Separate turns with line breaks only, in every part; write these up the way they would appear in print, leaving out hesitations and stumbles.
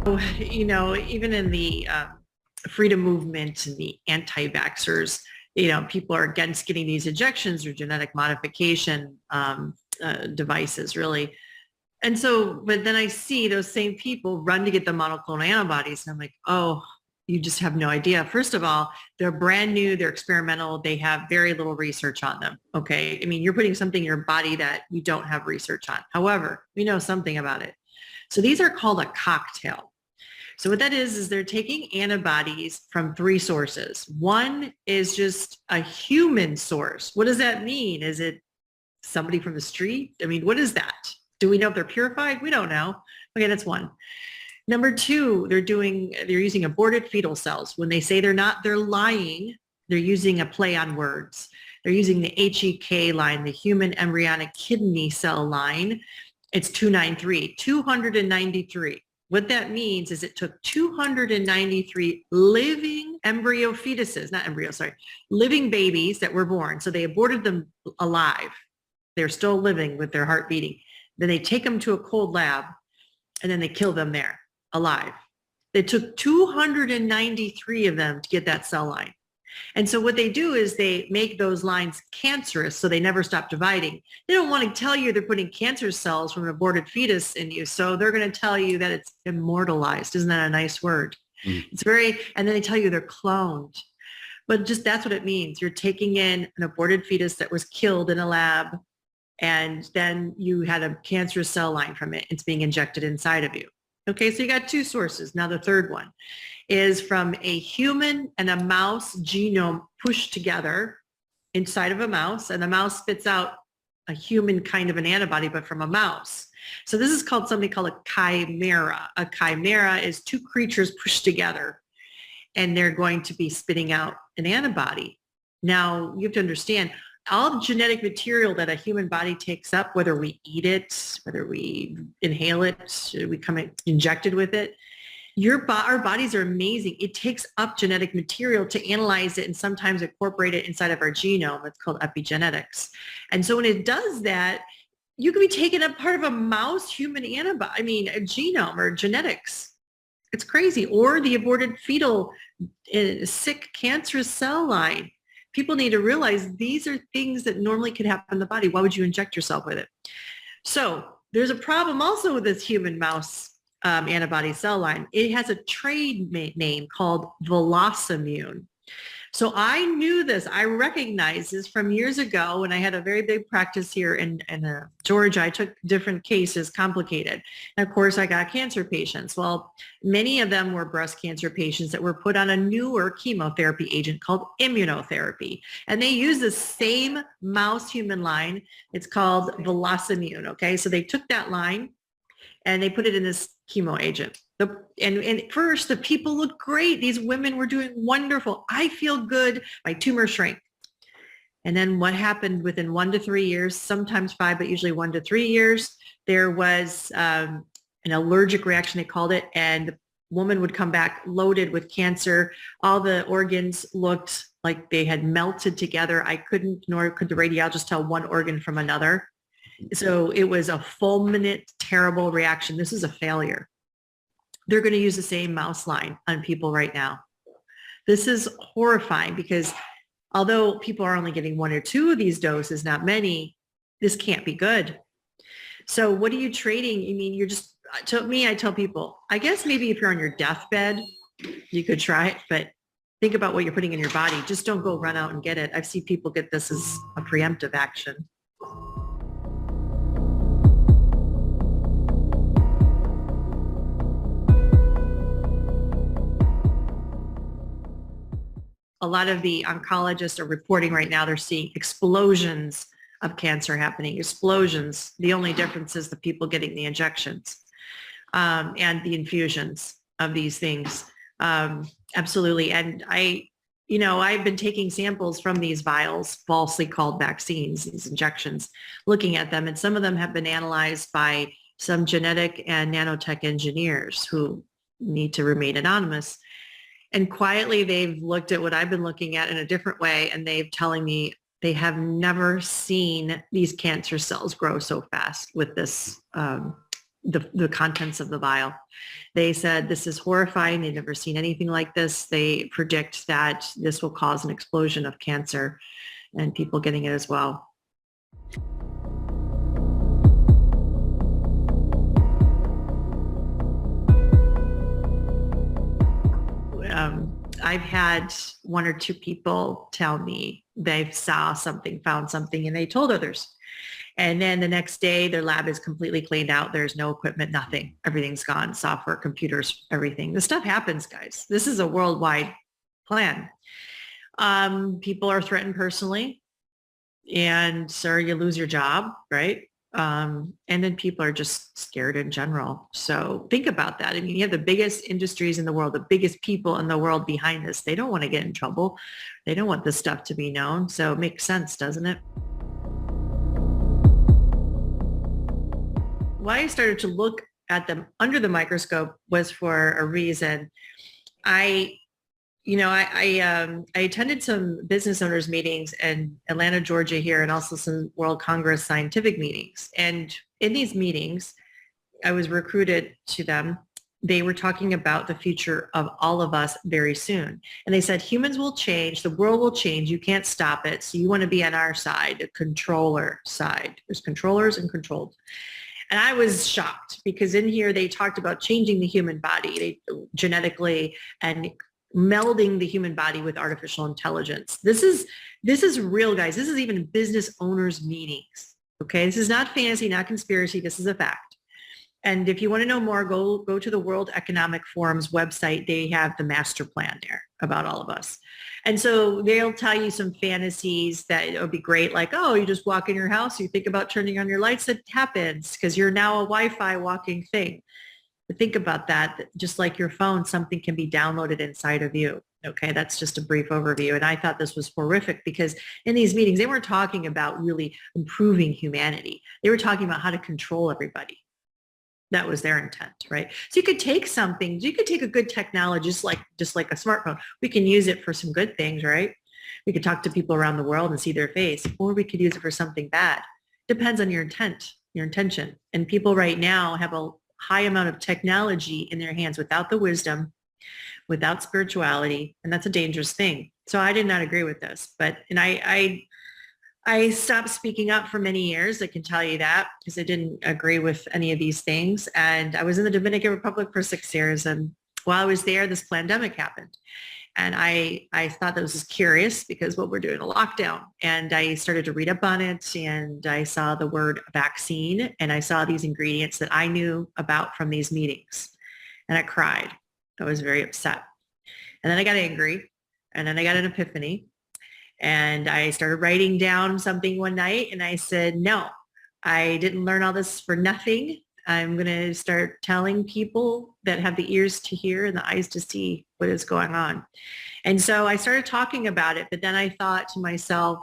Even in the freedom movement and the anti-vaxxers, people are against getting these injections or genetic modification devices, really. And so, but then I see those same people run to get the monoclonal antibodies. And I'm like, oh, you just have no idea. First of all, they're brand new, they're experimental, they have very little research on them. Okay. I mean, you're putting something in your body that you don't have research on. However, we know something about it. So these are called a cocktail. So what that is they're taking antibodies from three sources. One is just a human source. What does that mean? Is it somebody from the street? I mean, what is that? Do we know if they're purified? We don't know. Okay, that's one. Number two, they're using aborted fetal cells. When they say they're not, they're lying. They're using a play on words. They're using the HEK line, the human embryonic kidney cell line. It's 293. What that means is it took 293 living living babies that were born. So they aborted them alive. They're still living with their heart beating. Then they take them to a cold lab and then they kill them there alive. It took 293 of them to get that cell line. And so what they do is they make those lines cancerous so they never stop dividing. They don't want to tell you they're putting cancer cells from an aborted fetus in you. So they're going to tell you that it's immortalized. Isn't that a nice word? Mm. And then they tell you they're cloned. But just that's what it means. You're taking in an aborted fetus that was killed in a lab, and then you had a cancerous cell line from it. It's being injected inside of you. Okay, so you got two sources. Now the third one is from a human and a mouse genome pushed together inside of a mouse, and the mouse spits out a human kind of an antibody, but from a mouse. So this is something called a chimera. A chimera is two creatures pushed together, and they're going to be spitting out an antibody. Now, you have to understand, all the genetic material that a human body takes up, whether we eat it, whether we inhale it, we come injected with it, our bodies are amazing. It takes up genetic material to analyze it and sometimes incorporate it inside of our genome. It's called epigenetics. And so when it does that, you can be taking up part of a mouse human antibody, a genome or genetics. It's crazy. Or the aborted fetal sick cancerous cell line. People need to realize these are things that normally could happen in the body. Why would you inject yourself with it? So there's a problem also with this human mouse antibody cell line. It has a trade name called Velocimune. So I knew this. I recognized this from years ago when I had a very big practice here in Georgia. I took different cases, complicated. And of course, I got cancer patients. Well, many of them were breast cancer patients that were put on a newer chemotherapy agent called immunotherapy. And they use the same mouse human line. It's called Velocimune. Okay, so they took that line and they put it in this chemo agent. And at first, the people looked great. These women were doing wonderful. I feel good. My tumor shrank. And then what happened within 1 to 3 years, sometimes 5, but usually 1 to 3 years, there was an allergic reaction, they called it, and the woman would come back loaded with cancer. All the organs looked like they had melted together. I couldn't, nor could the radiologist tell one organ from another. So it was a fulminant, terrible reaction. This is a failure. They're going to use the same mouse line on people right now. This is horrifying because although people are only getting 1 or 2 of these doses, not many, this can't be good. So what are you trading? To me, I tell people, I guess maybe if you're on your deathbed, you could try it, but think about what you're putting in your body. Just don't go run out and get it. I've seen people get this as a preemptive action. A lot of the oncologists are reporting right now they're seeing explosions of cancer happening, explosions. The only difference is the people getting the injections and the infusions of these things. Absolutely. And I've been taking samples from these vials, falsely called vaccines, these injections, looking at them. And some of them have been analyzed by some genetic and nanotech engineers who need to remain anonymous. And quietly, they've looked at what I've been looking at in a different way, and they've telling me they have never seen these cancer cells grow so fast with this the contents of the vial. They said, this is horrifying. They've never seen anything like this. They predict that this will cause an explosion of cancer and people getting it as well. I've had one or two people tell me they saw something, found something, and they told others. And then the next day, their lab is completely cleaned out. There's no equipment, nothing. Everything's gone, software, computers, everything. This stuff happens, guys. This is a worldwide plan. People are threatened personally, and or you lose your job, right? And then people are just scared in general. So think about that. I mean, you have the biggest industries in the world, the biggest people in the world behind this. They don't want to get in trouble. They don't want this stuff to be known. So it makes sense, doesn't it? Why I started to look at them under the microscope was for a reason. I attended some business owners meetings in Atlanta, Georgia here, and also some World Congress scientific meetings. And in these meetings, I was recruited to them. They were talking about the future of all of us very soon. And they said, humans will change, the world will change, you can't stop it. So you want to be on our side, the controller side. There's controllers and controlled. And I was shocked because in here they talked about changing the human body genetically and melding the human body with artificial intelligence. This is real, guys. This is even business owners meetings. Okay. This is not fantasy, not conspiracy. This is a fact. And if you want to know more, go to the World Economic Forum's website. They have the master plan there about all of us. And so they'll tell you some fantasies that it would be great. Like, oh, you just walk in your house, you think about turning on your lights. It happens because you're now a Wi-Fi walking thing. Think about that. Just like your phone, something can be downloaded inside of you. Okay, that's just a brief overview. And I thought this was horrific because in these meetings, they weren't talking about really improving humanity. They were talking about how to control everybody. That was their intent, right? So you could take something, you could take a good technology, just like a smartphone. We can use it for some good things, right? We could talk to people around the world and see their face, or we could use it for something bad. Depends on your intent, your intention. And people right now have a high amount of technology in their hands without the wisdom, without spirituality, and that's a dangerous thing. So I did not agree with this, and I stopped speaking up for many years. I can tell you that because I didn't agree with any of these things. And I was in the Dominican Republic for 6 years, and while I was there, this pandemic happened. And I thought that was just curious because what we're doing a lockdown. And I started to read up on it, and I saw the word vaccine, and I saw these ingredients that I knew about from these meetings. And I cried. I was very upset. And then I got angry, and then I got an epiphany. And I started writing down something one night, and I said, no, I didn't learn all this for nothing. I'm going to start telling people that have the ears to hear and the eyes to see what is going on. And so I started talking about it, but then I thought to myself,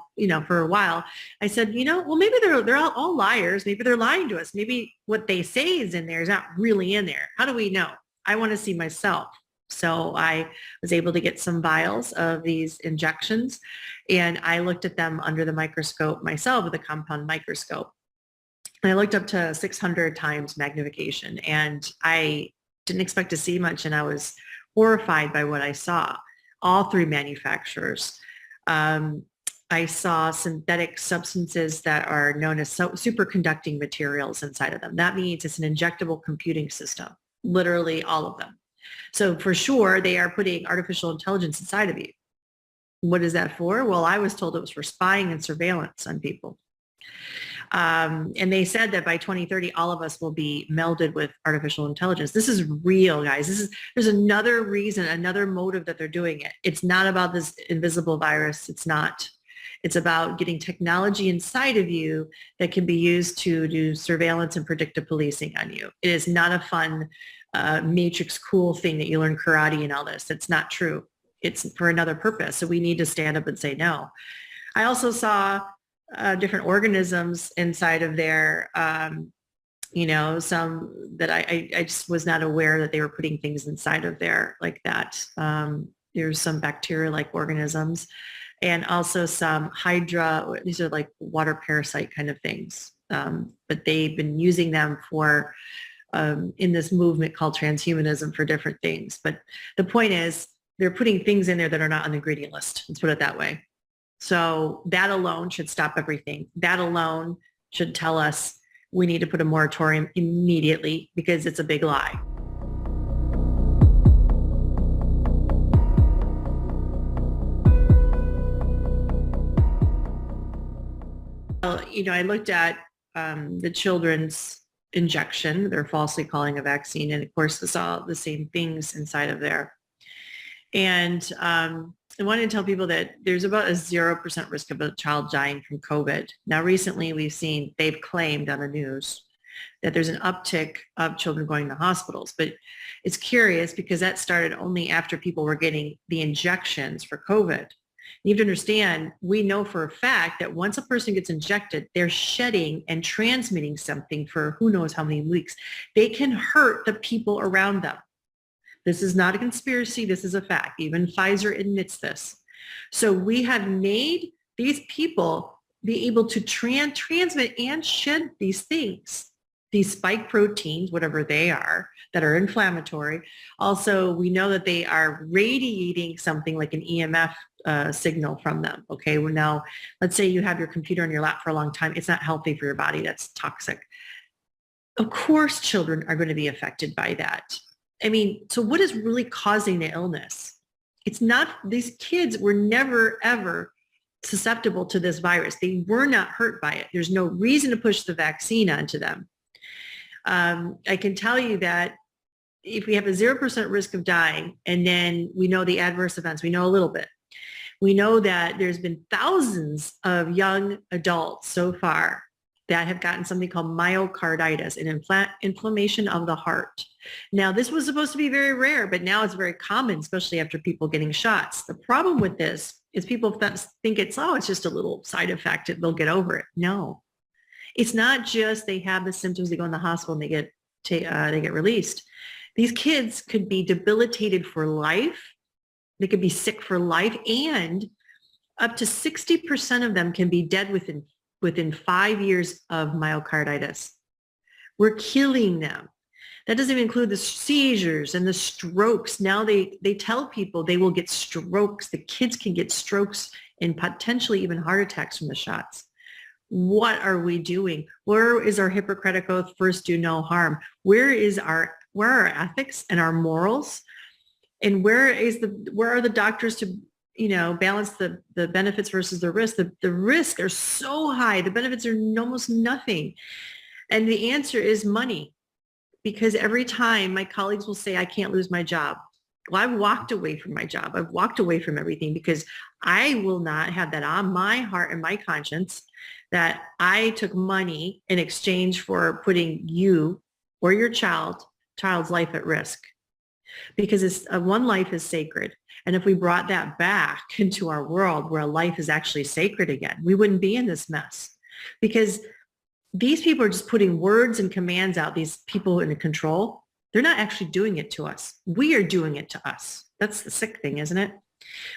for a while, I said, well, maybe they're all liars. Maybe they're lying to us. Maybe what they say is in there is not really in there. How do we know? I want to see myself. So I was able to get some vials of these injections, and I looked at them under the microscope myself with a compound microscope. And I looked up to 600 times magnification, and I didn't expect to see much, and I was horrified by what I saw. All three manufacturers. I saw synthetic substances that are known as superconducting materials inside of them. That means it's an injectable computing system, literally all of them. So for sure, they are putting artificial intelligence inside of you. What is that for? Well, I was told it was for spying and surveillance on people. And they said that by 2030, all of us will be melded with artificial intelligence. This is real, guys. There's another reason, another motive that they're doing it. It's not about this invisible virus. It's not. It's about getting technology inside of you that can be used to do surveillance and predictive policing on you. It is not a fun matrix cool thing that you learn karate and all this. It's not true. It's for another purpose. So we need to stand up and say no. I also saw different organisms inside of there, some that I just was not aware that they were putting things inside of there like that. There's some bacteria-like organisms, and also some hydra, these are like water parasite kind of things. But they've been using them for in this movement called transhumanism for different things. But the point is, they're putting things in there that are not on the ingredient list. Let's put it that way. So that alone should stop everything. That alone should tell us we need to put a moratorium immediately because it's a big lie. Well, I looked at the children's injection, they're falsely calling a vaccine, and of course it's all the same things inside of there. And I wanted to tell people that there's about a 0% risk of a child dying from COVID. Now, recently they've claimed on the news that there's an uptick of children going to hospitals, but it's curious because that started only after people were getting the injections for COVID. You have to understand, we know for a fact that once a person gets injected, they're shedding and transmitting something for who knows how many weeks. They can hurt the people around them. This is not a conspiracy. This is a fact. Even Pfizer admits this. So we have made these people be able to transmit and shed these things, these spike proteins, whatever they are, that are inflammatory. Also, we know that they are radiating something like an EMF signal from them. Okay, well now, let's say you have your computer in your lap for a long time. It's not healthy for your body. That's toxic. Of course, children are going to be affected by that. I mean, so what is really causing the illness? It's not, these kids were never, ever susceptible to this virus. They were not hurt by it. There's no reason to push the vaccine onto them. I can tell you that if we have a 0% risk of dying, and then we know the adverse events, we know a little bit. We know that there's been thousands of young adults so far that have gotten something called myocarditis, an inflammation of the heart. Now, this was supposed to be very rare, but now it's very common, especially after people getting shots. The problem with this is people think it's just a little side effect. They'll get over it. No, it's not just they have the symptoms, they go in the hospital and they get released. These kids could be debilitated for life. They could be sick for life, and up to 60% of them can be dead within 5 years of myocarditis. We're killing them. That doesn't even include the seizures and the strokes. Now they tell people they will get strokes. The kids can get strokes and potentially even heart attacks from the shots. What are we doing? Where is our Hippocratic oath, first do no harm? Where are our ethics and our morals? And where are the doctors to balance the benefits versus the risk? The risks are so high. The benefits are almost nothing. And the answer is money. Because every time my colleagues will say, I can't lose my job. Well, I've walked away from my job. I've walked away from everything because I will not have that on my heart and my conscience that I took money in exchange for putting you or your child's life at risk. Because one life is sacred. And if we brought that back into our world where a life is actually sacred again, we wouldn't be in this mess. Because these people are just putting words and commands out, these people in control. They're not actually doing it to us. We are doing it to us. That's the sick thing, isn't it?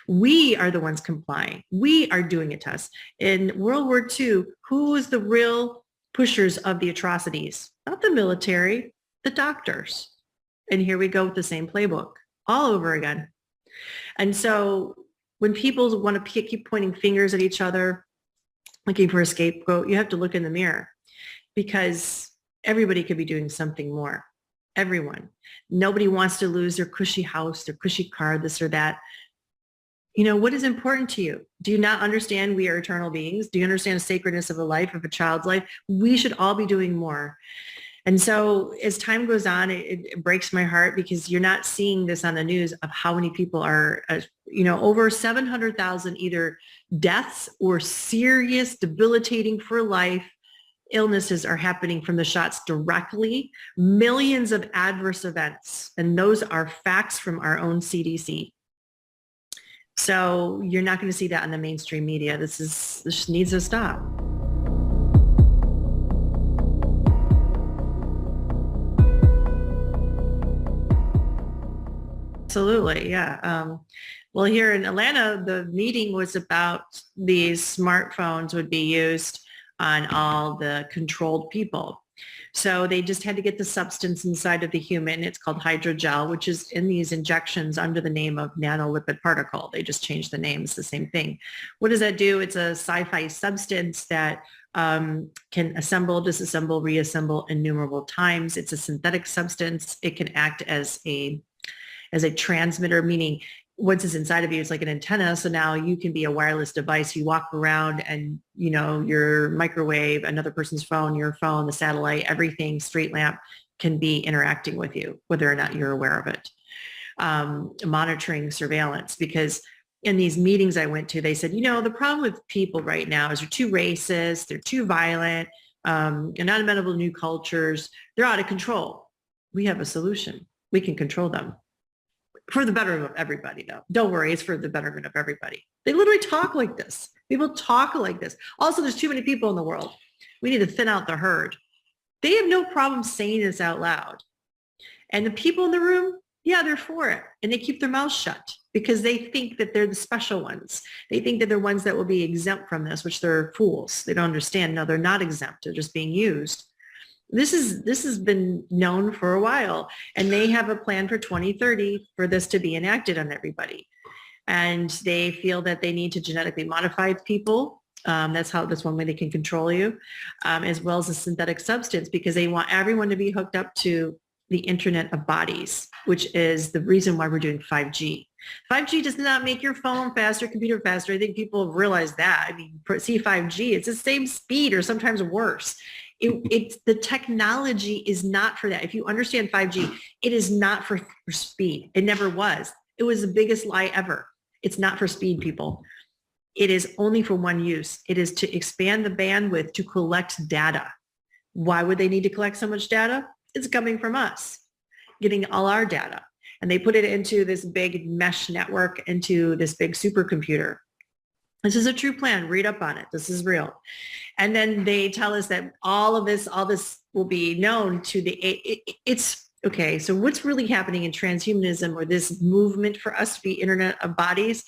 We are the ones complying. We are doing it to us. In World War II, who was the real pushers of the atrocities? Not the military, the doctors. And here we go with the same playbook all over again. And so when people want to keep pointing fingers at each other, looking for a scapegoat, you have to look in the mirror because everybody could be doing something more. Everyone. Nobody wants to lose their cushy house, their cushy car, this or that. What is important to you? Do you not understand we are eternal beings? Do you understand the sacredness of a life, of a child's life? We should all be doing more. And so as time goes on, it breaks my heart because you're not seeing this on the news of how many people are, over 700,000 either deaths or serious, debilitating for life illnesses are happening from the shots directly, millions of adverse events. And those are facts from our own CDC. So you're not going to see that on the mainstream media. This needs to stop. Absolutely, yeah. Well, here in Atlanta, the meeting was about these smartphones would be used on all the controlled people. So they just had to get the substance inside of the human. It's called hydrogel, which is in these injections under the name of nanolipid particle. They just changed the name. It's the same thing. What does that do? It's a sci-fi substance that can assemble, disassemble, reassemble innumerable times. It's a synthetic substance. It can act as a transmitter, meaning once it's inside of you, it's like an antenna. So now you can be a wireless device. You walk around and, you know, your microwave, another person's phone, your phone, the satellite, everything, street lamp can be interacting with you, whether or not you're aware of it. Monitoring, surveillance, because in these meetings I went to, they said, you know, the problem with people right now is they're too racist, they're too violent, they're not amenable to new cultures, they're out of control. We have a solution. We can control them. For the betterment of everybody, though. Don't worry, it's for the betterment of everybody. They literally talk like this. People talk like this. Also, there's too many people in the world. We need to thin out the herd. They have no problem saying this out loud. And the people in the room, yeah, they're for it. And they keep their mouths shut because they think that they're the special ones. They think that they're ones that will be exempt from this, which they're fools. They don't understand. No, they're not exempt. They're just being used. This has been known for a while, and they have a plan for 2030 for this to be enacted on everybody. And they feel that they need to genetically modify people. That's one way they can control you, as well as a synthetic substance, because they want everyone to be hooked up to the Internet of Bodies, which is the reason why we're doing 5G. 5G does not make your phone faster, computer faster. I think people have realized that. I mean, see 5G, it's the same speed or sometimes worse. The technology is not for that. If you understand 5G, it is not for speed. It never was. It was the biggest lie ever. It's not for speed, people. It is only for one use. It is to expand the bandwidth to collect data. Why would they need to collect so much data? It's coming from us, getting all our data. And they put it into this big mesh network, into this big supercomputer. This is a true plan. Read up on it. This is real. And then they tell us that all this will be known to it's okay. So what's really happening in transhumanism, or this movement for us to be Internet of Bodies,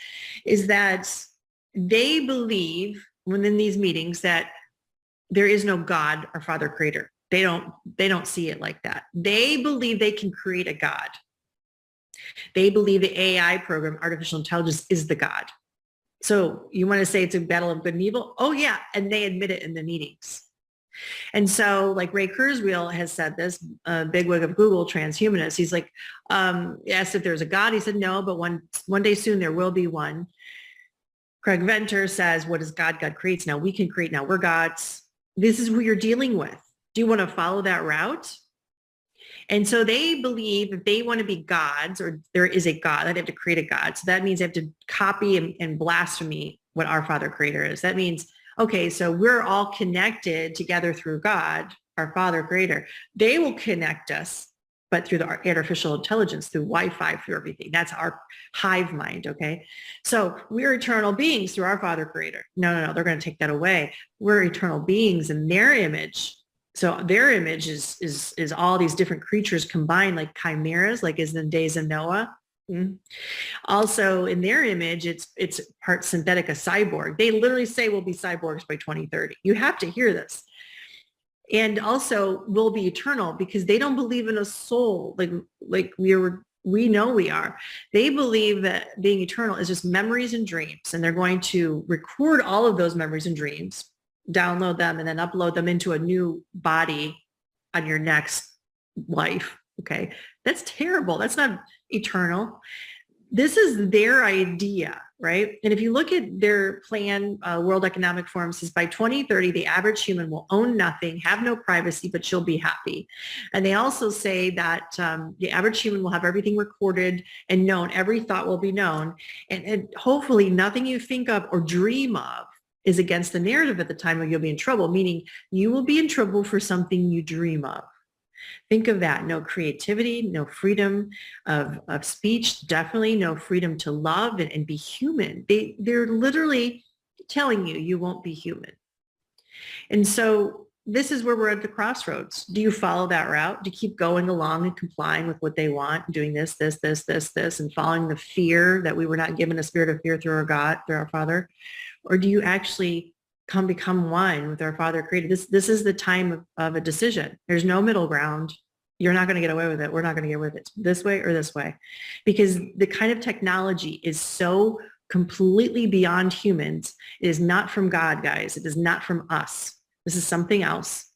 is that they believe within these meetings that there is no God or Father Creator. They don't see it like that. They believe they can create a God. They believe the AI program, artificial intelligence, is the God. So you want to say it's a battle of good and evil? Oh yeah, and they admit it in the meetings. And so, like Ray Kurzweil has said this, bigwig of Google, transhumanist. He's like, asked if there's a God. He said no, but one day soon there will be one. Craig Venter says, what is God? God creates. Now we can create. Now we're gods. This is who you're dealing with. Do you want to follow that route? And so they believe if they want to be gods, or there is a God, they have to create a God. So that means they have to copy and blaspheme what our Father Creator is. That means, okay, so we're all connected together through God, our Father Creator. They will connect us, but through the artificial intelligence, through Wi-Fi, through everything. That's our hive mind, okay? So we're eternal beings through our Father Creator. No, they're going to take that away. We're eternal beings in their image. So their image is all these different creatures combined, like chimeras, like is in the days of Noah. Also in their image, it's part synthetic, a cyborg. They literally say we'll be cyborgs by 2030. You have to hear this. And also we'll be eternal, because they don't believe in a soul like we know we are. They believe that being eternal is just memories and dreams, and they're going to record all of those memories and dreams, download them, and then upload them into a new body on your next life. Okay. That's terrible. That's not eternal. This is their idea, right? And if you look at their plan, World Economic Forum says by 2030, the average human will own nothing, have no privacy, but she'll be happy. And they also say that the average human will have everything recorded and known. Every thought will be known. And hopefully nothing you think of or dream of is against the narrative at the time, or you'll be in trouble, meaning you will be in trouble for something you dream of. Think of that. No creativity, no freedom of speech, definitely no freedom to love and be human. They're literally telling you you won't be human. And so this is where we're at the crossroads. Do you follow that route? Do you keep going along and complying with what they want, doing this, and following the fear that we were not given a spirit of fear through our God, through our Father? Or do you actually come become one with our Father created. This is the time of a decision. There's no middle ground. You're not going to get away with it. We're not going to get away with it this way or this way, because the kind of technology is so completely beyond humans. It is not from God, guys. It is not from us. This is something else.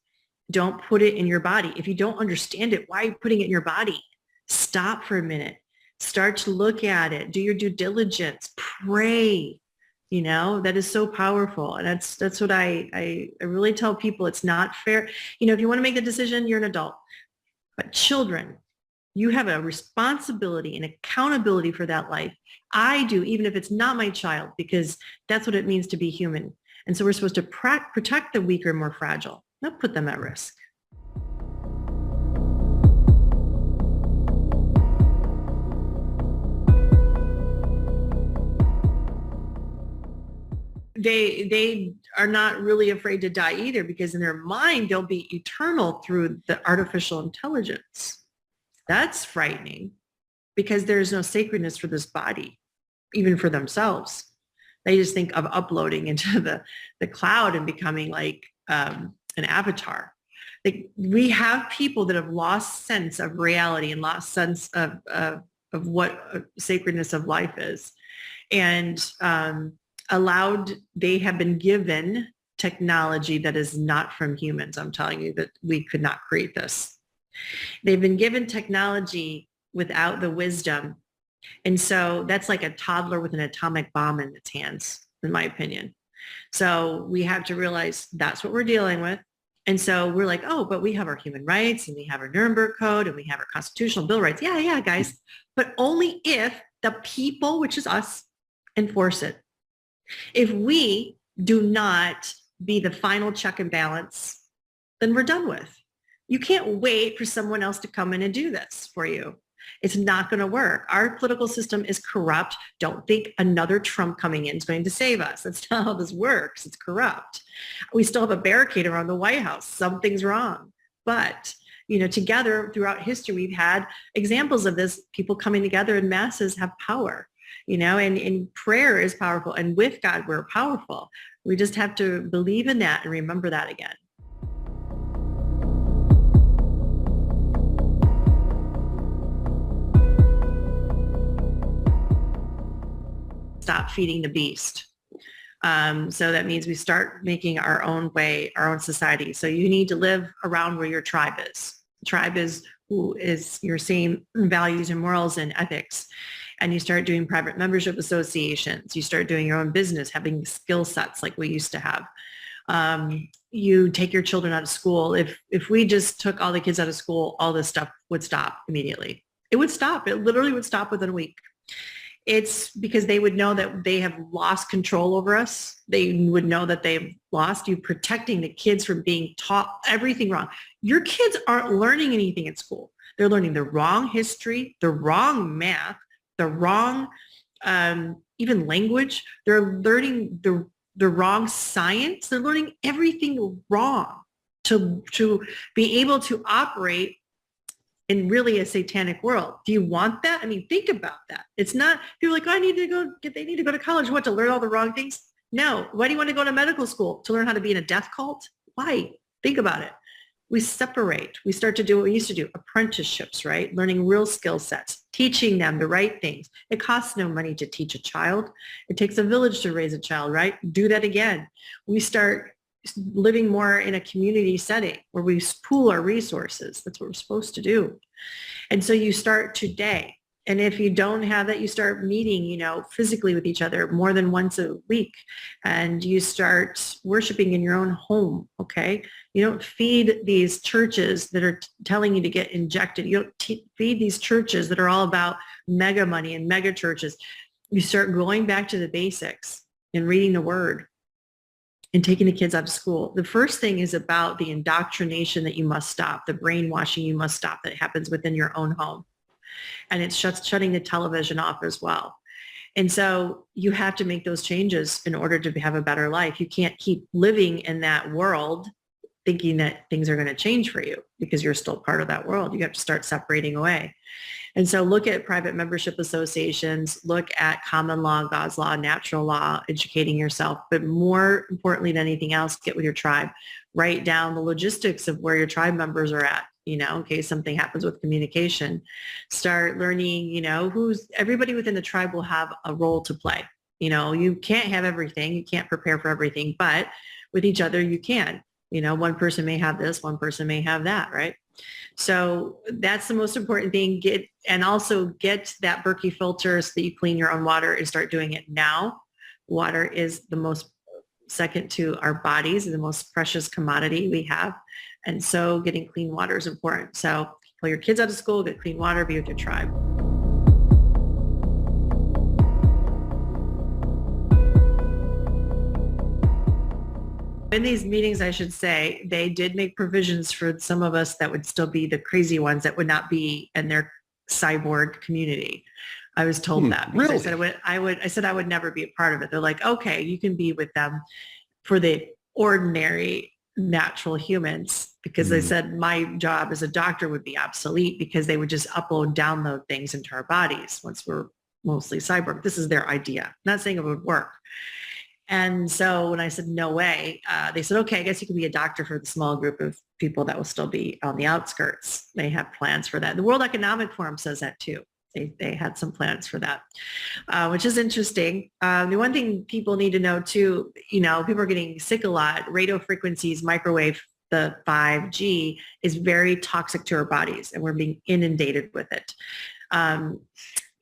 Don't put it in your body. If you don't understand it, why are you putting it in your body? Stop for a minute. Start to look at it. Do your due diligence. Pray. You know, that is so powerful. And that's what I really tell people. It's not fair. You know, if you want to make a decision, you're an adult. But children, you have a responsibility and accountability for that life. I do, even if it's not my child, because that's what it means to be human. And so we're supposed to protect the weaker, more fragile, not put them at risk. They are not really afraid to die either, because in their mind, they'll be eternal through the artificial intelligence. That's frightening, because there's no sacredness for this body, even for themselves. They just think of uploading into the cloud and becoming like an avatar. We have people that have lost sense of reality and lost sense of what sacredness of life is. And they have been given technology that is not from humans. I'm telling you that we could not create this. They've been given technology without the wisdom. And so that's like a toddler with an atomic bomb in its hands, in my opinion. So we have to realize that's what we're dealing with. And so we're like, oh, but we have our human rights and we have our Nuremberg Code and we have our constitutional bill of rights. Yeah, guys. But only if the people, which is us, enforce it. If we do not be the final check and balance, then we're done with. You can't wait for someone else to come in and do this for you. It's not going to work. Our political system is corrupt. Don't think another Trump coming in is going to save us. That's not how this works. It's corrupt. We still have a barricade around the White House. Something's wrong. But, you know, together throughout history, we've had examples of this. People coming together in masses have power, you know, and prayer is powerful. And with God, we're powerful. We just have to believe in that and remember that again. Stop feeding the beast. So that means we start making our own way, our own society. So you need to live around where your tribe is. Tribe is who is your same values and morals and ethics. And you start doing private membership associations. You start doing your own business, having skill sets like we used to have. You take your children out of school. If we just took all the kids out of school, all this stuff would stop immediately. It would stop. It literally would stop within a week. It's because they would know that they have lost control over us. They would know that they've lost you, protecting the kids from being taught everything wrong. Your kids aren't learning anything at school. They're learning the wrong history, the wrong math, the wrong even language. They're learning the wrong science. They're learning everything wrong to be able to operate in really a satanic world. Do you want that? I mean, think about that. It's not, people are like, oh, they need to go to college. What, to learn all the wrong things? No. Why do you want to go to medical school? To learn how to be in a death cult? Why? Think about it. We separate. We start to do what we used to do, apprenticeships, right? Learning real skill sets, teaching them the right things. It costs no money to teach a child. It takes a village to raise a child, right? Do that again. We start living more in a community setting where we pool our resources. That's what we're supposed to do. And so you start today. And if you don't have that, you start meeting, you know, physically with each other more than once a week. And you start worshiping in your own home, okay? You don't feed these churches that are telling you to get injected. You don't feed these churches that are all about mega money and mega churches. You start going back to the basics and reading the word and taking the kids out of school. The first thing is about the indoctrination that you must stop, the brainwashing you must stop that happens within your own home. And it's shutting the television off as well. And so you have to make those changes in order to have a better life. You can't keep living in that world thinking that things are going to change for you because you're still part of that world. You have to start separating away. And so look at private membership associations, look at common law, God's law, natural law, educating yourself. But more importantly than anything else, get with your tribe. Write down the logistics of where your tribe members are at, in case something happens with communication. Start learning, everybody within the tribe will have a role to play. You can't have everything. You can't prepare for everything, but with each other, you can. One person may have this, one person may have that, right? So that's the most important thing. Get that Berkey filter so that you clean your own water, and start doing it now. Water is the most, second to our bodies, the most precious commodity we have. And so getting clean water is important. So pull your kids out of school, get clean water, be with your tribe. In these meetings, I should say, they did make provisions for some of us that would still be the crazy ones that would not be in their cyborg community. I was told that.
Really?
I said I would never be a part of it. They're like, okay, you can be with them for the ordinary natural humans, because they said my job as a doctor would be obsolete because they would just download things into our bodies once we're mostly cyborg. This is their idea. I'm not saying it would work. And so when I said, no way, they said, okay, I guess you can be a doctor for the small group of people that will still be on the outskirts. They have plans for that. The World Economic Forum says that too. They had some plans for that, which is interesting. The one thing people need to know too, people are getting sick a lot. Radio frequencies, microwave, the 5G is very toxic to our bodies, and we're being inundated with it.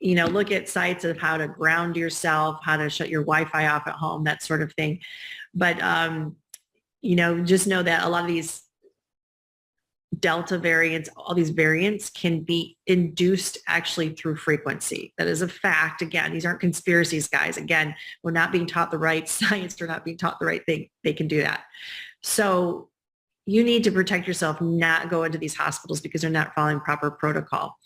Look at sites of how to ground yourself, how to shut your Wi-Fi off at home, that sort of thing. But, just know that a lot of these Delta variants, all these variants can be induced actually through frequency. That is a fact. Again, these aren't conspiracies, guys. Again, we're not being taught the right science. We're not being taught the right thing. They can do that. So you need to protect yourself, not go into these hospitals because they're not following proper protocol.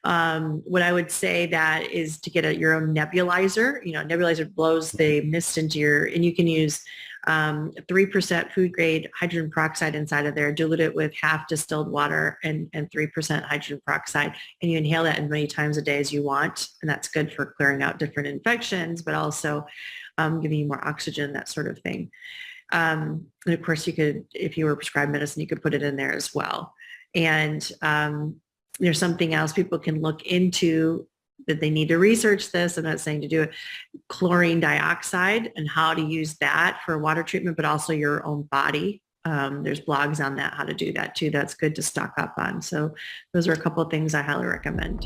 What I would say that is to get your own nebulizer. Nebulizer blows the mist into and you can use 3% food grade hydrogen peroxide inside of there, dilute it with half distilled water and 3% hydrogen peroxide. And you inhale that as many times a day as you want. And that's good for clearing out different infections, but also giving you more oxygen, that sort of thing. And of course you could, if you were prescribed medicine, you could put it in there as well. And there's something else people can look into that they need to research this. I'm not saying to do it. Chlorine dioxide and how to use that for water treatment, but also your own body. There's blogs on that, how to do that too. That's good to stock up on. So those are a couple of things I highly recommend.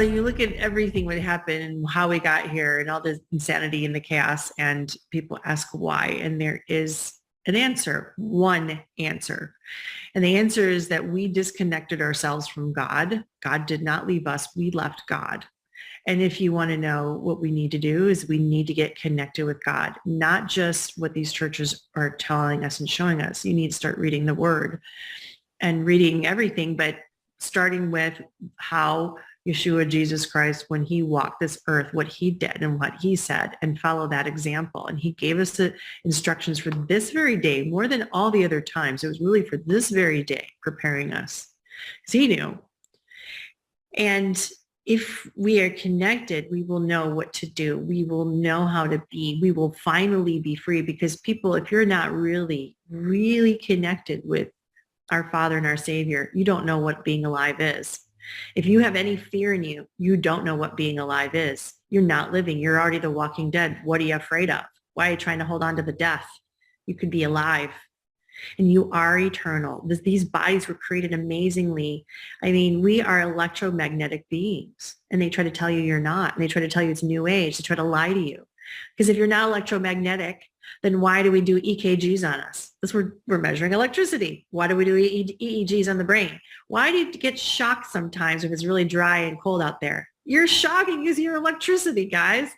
So you look at everything that happened and how we got here and all this insanity and the chaos, and people ask why. And there is an answer, one answer. And the answer is that we disconnected ourselves from God. God did not leave us. We left God. And if you want to know what we need to do, is we need to get connected with God, not just what these churches are telling us and showing us. You need to start reading the word and reading everything, but starting with how Yeshua, Jesus Christ, when he walked this earth, what he did and what he said, and follow that example. And he gave us the instructions for this very day, more than all the other times. It was really for this very day, preparing us, because he knew. And if we are connected, we will know what to do. We will know how to be. We will finally be free, because people, if you're not really, really connected with our Father and our Savior, you don't know what being alive is. If you have any fear in you, you don't know what being alive is. You're not living. You're already the walking dead. What are you afraid of? Why are you trying to hold on to the death? You could be alive. And you are eternal. These bodies were created amazingly. I mean, we are electromagnetic beings. And they try to tell you you're not. And they try to tell you it's new age. They try to lie to you. Because if you're not electromagnetic, then why do we do EKGs on us? Because we're measuring electricity. Why do we do EEGs on the brain? Why do you get shocked sometimes if it's really dry and cold out there? You're shocking using your electricity, guys.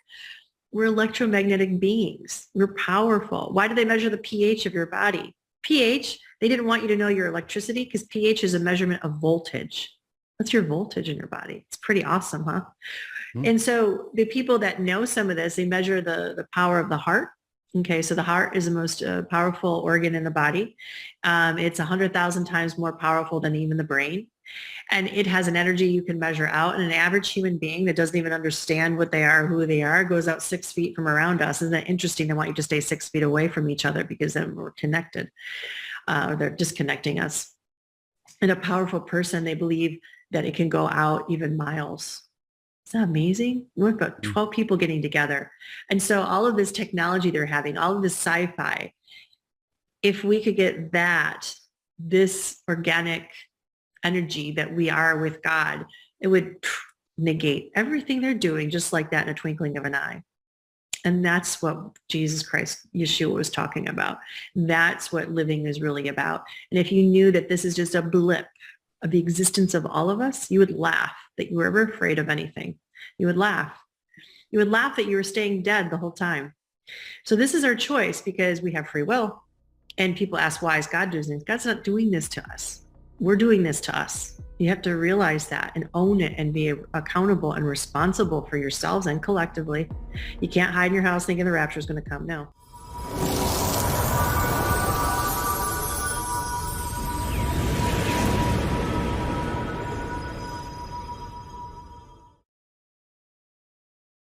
We're electromagnetic beings. We're powerful. Why do they measure the pH of your body? pH, they didn't want you to know your electricity because pH is a measurement of voltage. What's your voltage in your body? It's pretty awesome, huh? And so the people that know some of this, they measure the power of the heart. Okay, so the heart is the most powerful organ in the body. It's 100,000 times more powerful than even the brain. And it has an energy you can measure out. And an average human being that doesn't even understand what they are, who they are, goes out 6 feet from around us. Isn't that interesting? They want you to stay 6 feet away from each other because then we're connected, or they're disconnecting us. And a powerful person, they believe that it can go out even miles. Isn't that amazing? We've got 12 people getting together. And so all of this technology they're having, all of this sci-fi, if we could get this organic energy that we are with God, it would negate everything they're doing just like that in a twinkling of an eye. And that's what Jesus Christ, Yeshua, was talking about. That's what living is really about. And if you knew that this is just a blip of the existence of all of us, you would laugh that you were ever afraid of anything. You would laugh. You would laugh that you were staying dead the whole time. So this is our choice because we have free will. And people ask, why is God doing this? God's not doing this to us. We're doing this to us. You have to realize that and own it and be accountable and responsible for yourselves and collectively. You can't hide in your house thinking the rapture is going to come. No.